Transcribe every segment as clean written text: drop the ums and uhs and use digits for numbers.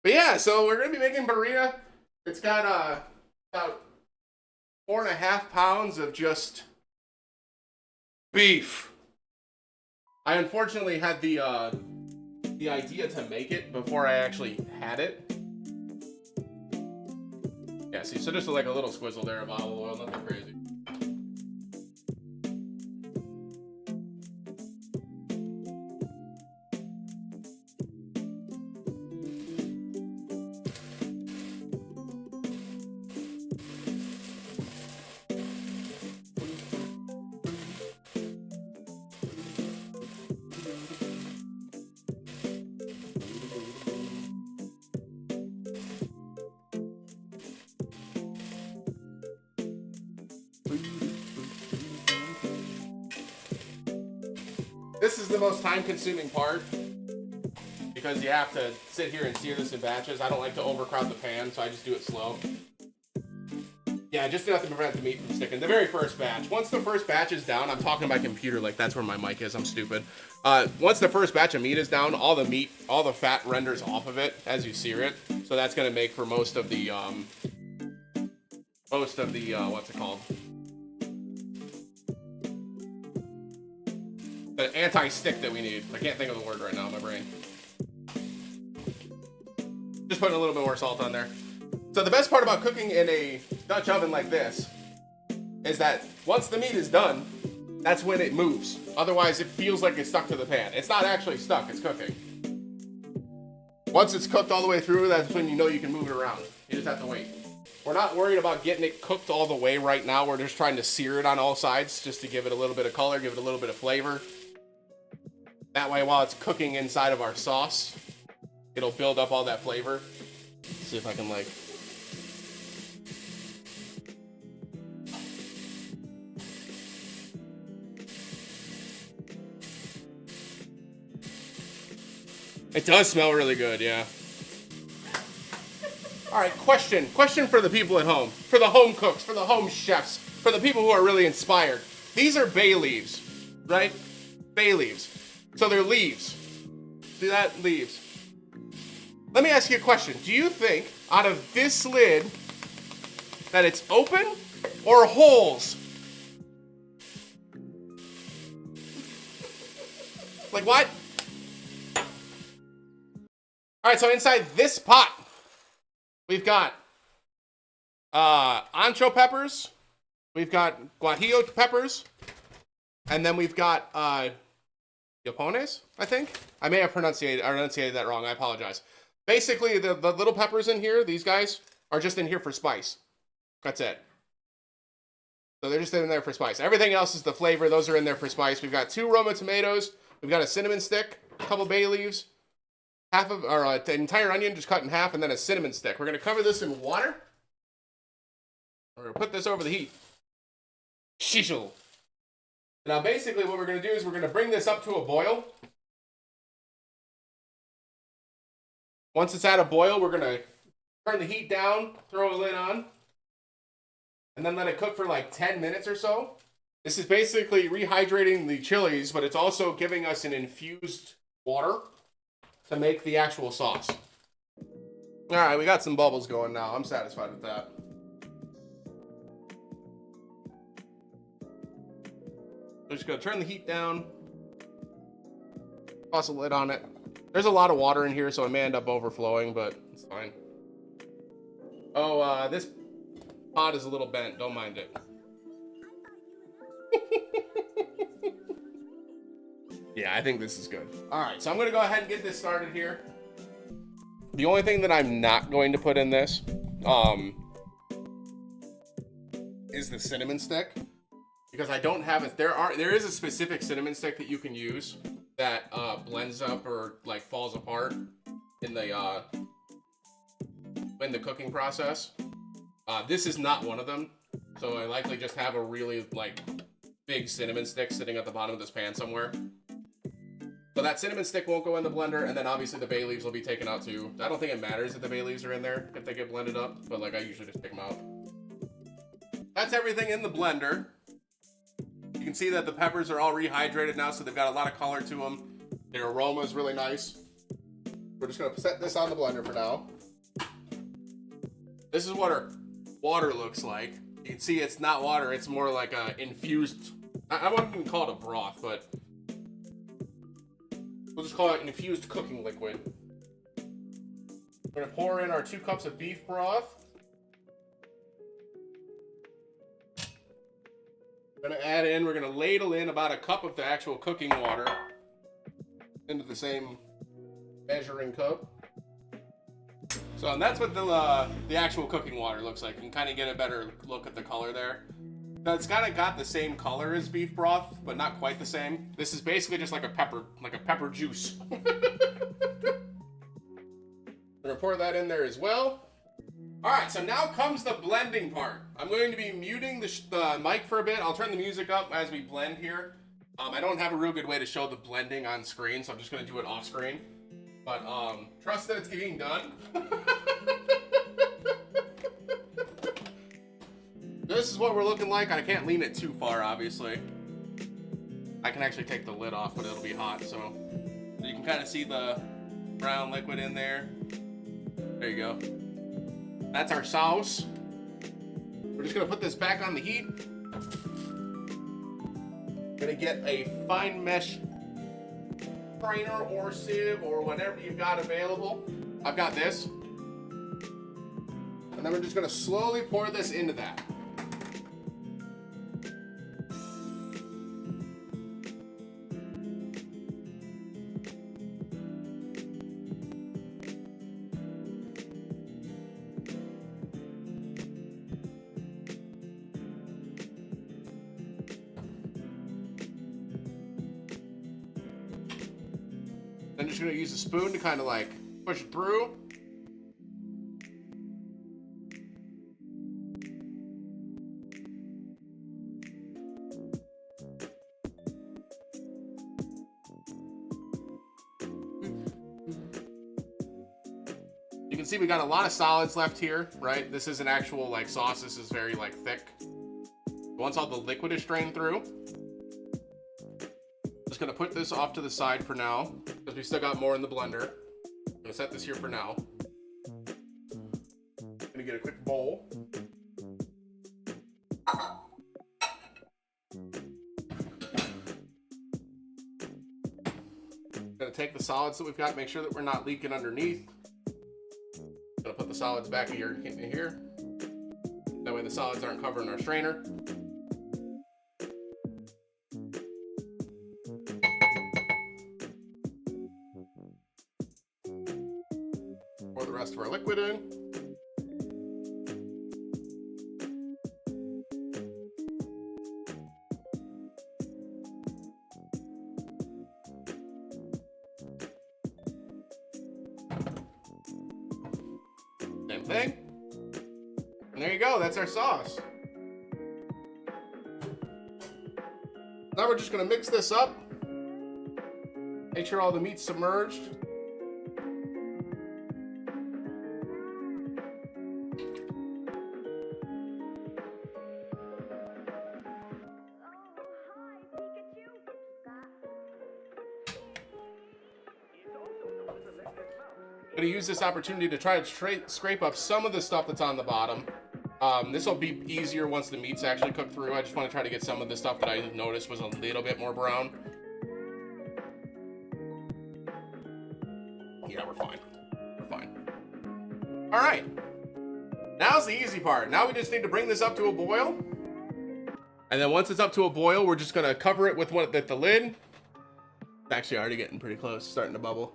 But yeah, so we're gonna be making birria. It's got about 4.5 pounds of just beef. I unfortunately had the idea to make it before I actually had it. Yeah, see, so just like a little squizzle there of olive oil, nothing crazy. This is the most time-consuming part because you have to sit here and sear this in batches. I don't like to overcrowd the pan, so I just do it slow. Yeah, just enough to prevent the meat from sticking. The very first batch. Once the first batch is down, I'm talking to my computer like that's where my mic is. I'm stupid. Once the first batch of meat is down, all the fat renders off of it as you sear it. So that's gonna make for most of the what's it called? The anti-stick that we need. I can't think of the word right now in my brain. Just putting a little bit more salt on there. So the best part about cooking in a Dutch oven like this is that once the meat is done, that's when it moves. Otherwise, it feels like it's stuck to the pan. It's not actually stuck, it's cooking. Once it's cooked all the way through, that's when you know you can move it around. You just have to wait. We're not worried about getting it cooked all the way right now. We're just trying to sear it on all sides just to give it a little bit of color, give it a little bit of flavor. That way, while it's cooking inside of our sauce, it'll build up all that flavor. Let's see if I can, like... It does smell really good, yeah. All right, question for the people at home, for the home cooks, for the home chefs, for the people who are really inspired. These are bay leaves, right? Bay leaves. So they're leaves. See that? Leaves. Let me ask you a question. Do you think out of this lid that it's open or holes? Like what? All right, so inside this pot, we've got ancho peppers, we've got guajillo peppers, and then we've got japones, I think. I may have enunciated that wrong. I apologize. Basically, the little peppers in here, these guys, are just in here for spice. That's it. So they're just in there for spice. Everything else is the flavor. Those are in there for spice. We've got 2 Roma tomatoes. We've got a cinnamon stick, a couple bay leaves, an entire onion just cut in half, and then a cinnamon stick. We're going to cover this in water. We're going to put this over the heat. Shishel. Now, basically, what we're going to do is we're going to bring this up to a boil. Once it's at a boil, we're going to turn the heat down, throw a lid on, and then let it cook for like 10 minutes or so. This is basically rehydrating the chilies, but it's also giving us an infused water to make the actual sauce. All right, we got some bubbles going now. I'm satisfied with that. I'm just gonna turn the heat down, toss a lid on it. There's a lot of water in here, so it may end up overflowing, but it's fine. Oh, this pot is a little bent. Don't mind it. Yeah, I think this is good. All right, so I'm gonna go ahead and get this started here. The only thing that I'm not going to put in this is the cinnamon stick, because I don't have it. There is a specific cinnamon stick that you can use that blends up or like falls apart in the cooking process. This is not one of them, so I likely just have a really like big cinnamon stick sitting at the bottom of this pan somewhere. So that cinnamon stick won't go in the blender, and then obviously the bay leaves will be taken out too. I don't think it matters if the bay leaves are in there if they get blended up, but like I usually just pick them out. That's everything in the blender. You can see that the peppers are all rehydrated now, so they've got a lot of color to them. Their aroma is really nice. We're just gonna set this on the blender for now. This is what our water looks like. You can see it's not water, it's more like a infused, I wouldn't even call it a broth, but we'll just call it an infused cooking liquid. We're gonna pour in our 2 cups of beef broth. We're gonna add in, we're gonna ladle in about a cup of the actual cooking water into the same measuring cup. So, and that's what the actual cooking water looks like. You can kind of get a better look at the color there. Now, it's kind of got the same color as beef broth, but not quite the same. This is basically just like a pepper juice. I'm gonna pour that in there as well. All right, so now comes the blending part. I'm going to be muting the mic for a bit. I'll turn the music up as we blend here. I don't have a real good way to show the blending on screen, so I'm just gonna do it off screen. But trust that it's getting done. This is what we're looking like. I can't lean it too far, obviously. I can actually take the lid off, but it'll be hot, so you can kind of see the brown liquid in there. There you go. That's our sauce. We're just gonna put this back on the heat. Gonna get a fine mesh strainer or sieve or whatever you've got available. I've got this. And then we're just gonna slowly pour this into that. Then just gonna use a spoon to kind of like push it through. You can see we got a lot of solids left here, right? This is an actual like sauce. This is very like thick. Once all the liquid is drained through, just gonna put this off to the side for now because we still got more in the blender. I'm gonna set this here for now. Gonna get a quick bowl. Gonna take the solids that we've got, make sure that we're not leaking underneath. Gonna put the solids back here. That way the solids aren't covering our strainer. Pour the rest of our liquid in. Same thing. And there you go, that's our sauce. Now we're just gonna mix this up. Make sure all the meat's submerged. I'm gonna use this opportunity to try to scrape up some of the stuff that's on the bottom. This will be easier once the meat's actually cooked through. I just want to try to get some of the stuff that I noticed was a little bit more brown. Yeah, we're fine. We're fine. All right. Now's the easy part. Now we just need to bring this up to a boil. And then once it's up to a boil, we're just gonna cover it with the lid. It's actually already getting pretty close, starting to bubble.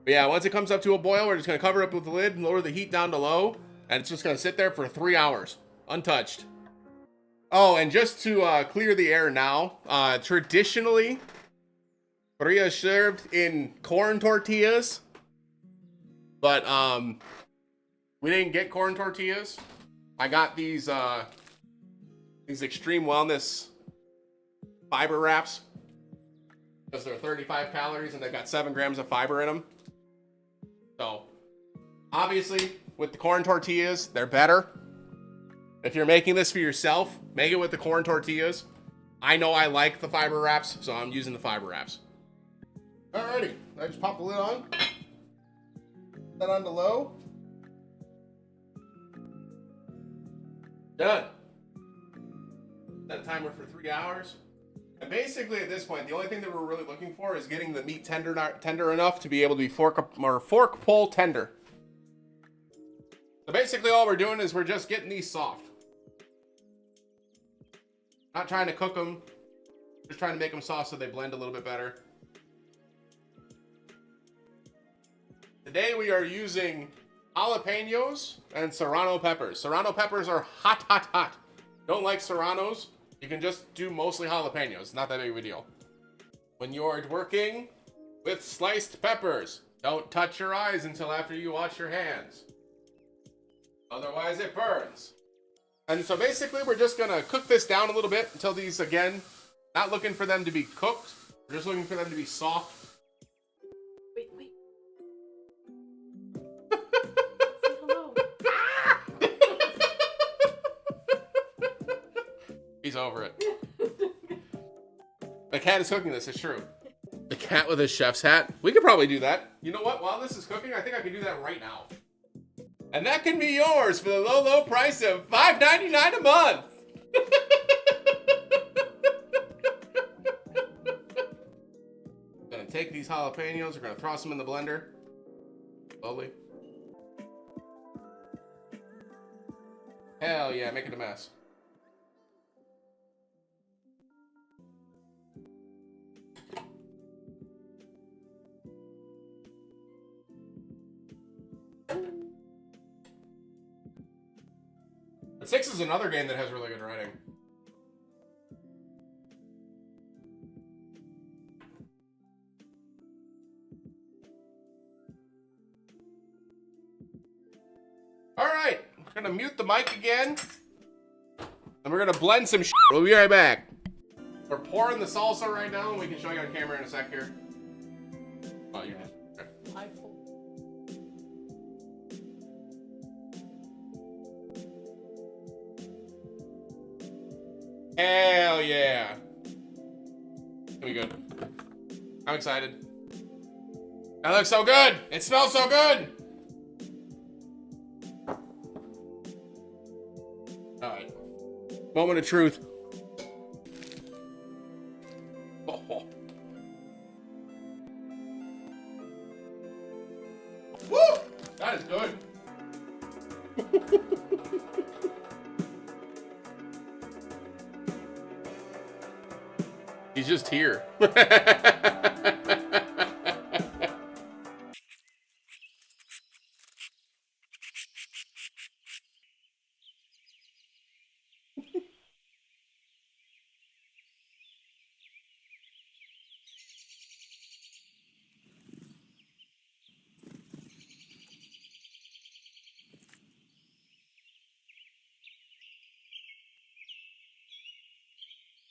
But yeah, once it comes up to a boil, we're just gonna cover it up with the lid and lower the heat down to low. And it's just gonna sit there for 3 hours, untouched. Oh, and just to clear the air now, traditionally, birria is served in corn tortillas. But we didn't get corn tortillas. I got these Extreme Wellness fiber wraps. Because they're 35 calories and they've got 7 grams of fiber in them. So, obviously, with the corn tortillas, they're better. If you're making this for yourself, make it with the corn tortillas. I know I like the fiber wraps, so I'm using the fiber wraps. Alrighty, I just pop the lid on. Set on to low. Done. Set a timer for 3 hours. And basically at this point, the only thing that we're really looking for is getting the meat tender enough to be able to be fork pull tender. So basically all we're doing is we're just getting these soft. Not trying to cook them, just trying to make them soft so they blend a little bit better. Today we are using jalapenos and serrano peppers. Serrano peppers are hot, hot, hot. Don't like serranos? You can just do mostly jalapenos. Not that big of a deal. When you're working with sliced peppers, don't touch your eyes until after you wash your hands. Otherwise it burns. And so basically we're just gonna cook this down a little bit until these, again, not looking for them to be cooked. We're just looking for them to be soft. Wait. Say hello. He's over it. The cat is cooking this, it's true. The cat with his chef's hat. We could probably do that. You know what? While this is cooking, I think I can do that right now. And that can be yours for the low, low price of $5.99 a month. Gonna take these jalapenos, we're gonna toss them in the blender. Slowly. Hell yeah, make it a mess. But 6 is another game that has really good writing. Alright, we're gonna mute the mic again. And we're gonna blend some shit. We'll be right back. We're pouring the salsa right now, and we can show you on camera in a sec here. Oh, you're just... Okay. Hell yeah. It'll be good. I'm excited. That looks so good. It smells so good. All right. Moment of truth. Oh. Woo! That is good. He's just here.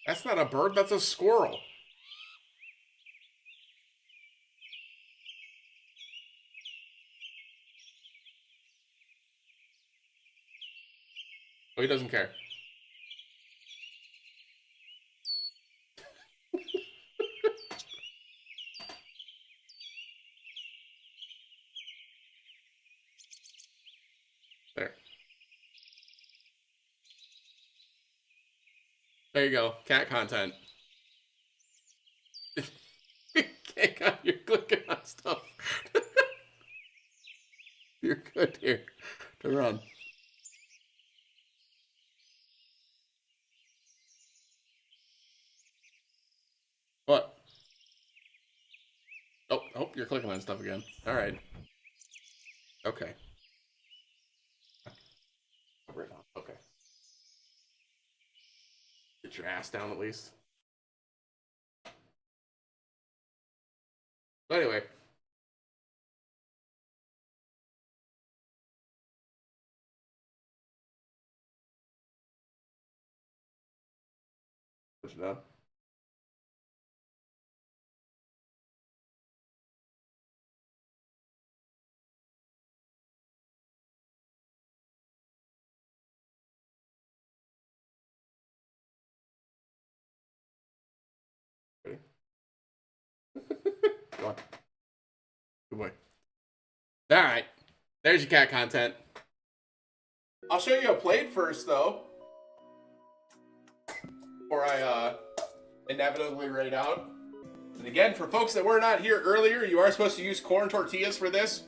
That's not a bird, that's a squirrel. Oh, he doesn't care. There. There you go. Cat content. You're clicking on stuff. You're good here to run. What? Oh, you're clicking on stuff again. All right. Okay. Okay. Get your ass down at least. But anyway. Push it down. Ready? Go on. Good boy. All right. There's your cat content. I'll show you a plate first, though. Before I inevitably raid out. And again, for folks that were not here earlier, you are supposed to use corn tortillas for this.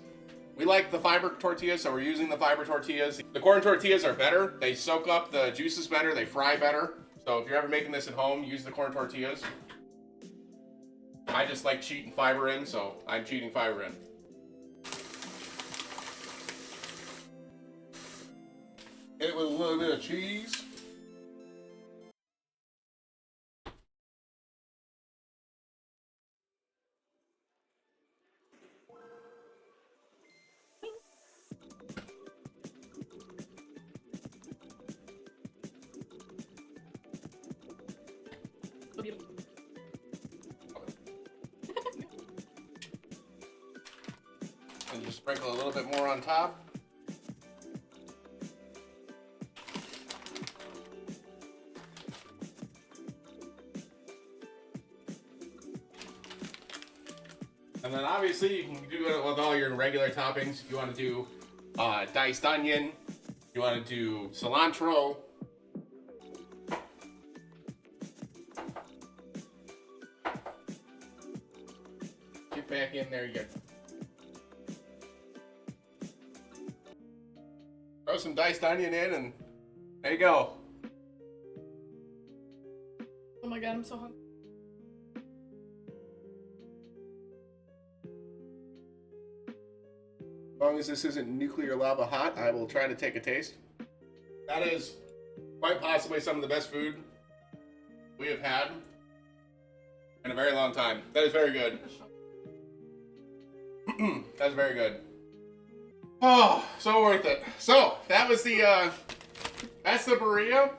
We like the fiber tortillas, so we're using the fiber tortillas. The corn tortillas are better. They soak up the juices better. They fry better. So if you're ever making this at home, use the corn tortillas. I just like cheating fiber in, so I'm cheating fiber in. Hit it with a little bit of cheese. So beautiful. And just sprinkle a little bit more on top. And then obviously you can do it with all your regular toppings. If you want to do diced onion, if you want to do cilantro. Get back in there, you throw some diced onion in and there you go. Oh my god, I'm so hungry. As long as this isn't nuclear lava hot, I will try to take a taste. That is quite possibly some of the best food we have had in a very long time. That is very good. That's very good. Oh, so worth it. So that was the that's the Birria.